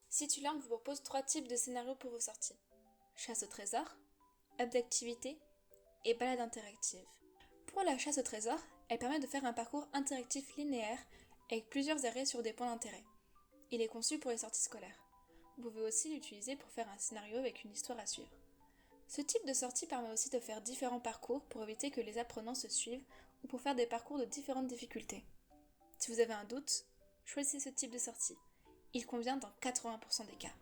CityLearn vous propose 3 types de scénarios pour vos sorties. Chasse au trésor, hub d'activité et balade interactive. Pour la chasse au trésor, elle permet de faire un parcours interactif linéaire avec plusieurs arrêts sur des points d'intérêt. Il est conçu pour les sorties scolaires. Vous pouvez aussi l'utiliser pour faire un scénario avec une histoire à suivre. Ce type de sortie permet aussi de faire différents parcours pour éviter que les apprenants se suivent ou pour faire des parcours de différentes difficultés. Si vous avez un doute, choisissez ce type de sortie. Il convient dans 80% des cas.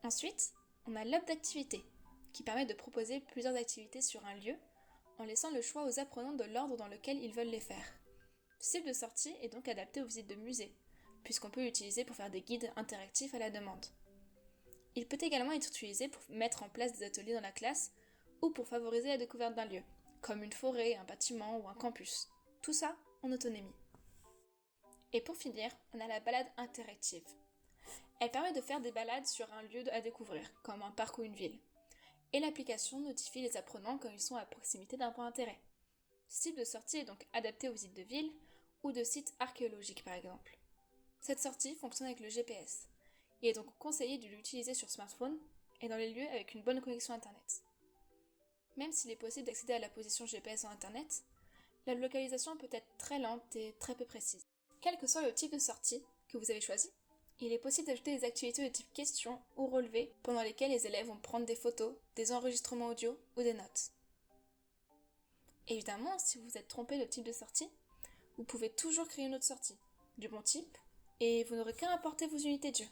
Ensuite, on a l'hub d'activité, qui permet de proposer plusieurs activités sur un lieu, en laissant le choix aux apprenants de l'ordre dans lequel ils veulent les faire. Ce type de sortie est donc adapté aux visites de musées, puisqu'on peut l'utiliser pour faire des guides interactifs à la demande. Il peut également être utilisé pour mettre en place des ateliers dans la classe ou pour favoriser la découverte d'un lieu, comme une forêt, un bâtiment ou un campus. Tout ça en autonomie. Et pour finir, on a la balade interactive. Elle permet de faire des balades sur un lieu à découvrir, comme un parc ou une ville. Et l'application notifie les apprenants quand ils sont à proximité d'un point d'intérêt. Ce type de sortie est donc adapté aux visites de villes ou de sites archéologiques par exemple. Cette sortie fonctionne avec le GPS. Il est donc conseillé de l'utiliser sur smartphone et dans les lieux avec une bonne connexion internet. Même s'il est possible d'accéder à la position GPS en internet, la localisation peut être très lente et très peu précise. Quel que soit le type de sortie que vous avez choisi, il est possible d'ajouter des activités de type questions ou relevés pendant lesquelles les élèves vont prendre des photos, des enregistrements audio ou des notes. Évidemment, si vous vous êtes trompé de type de sortie, vous pouvez toujours créer une autre sortie, du bon type, et vous n'aurez qu'à importer vos unités de jeu.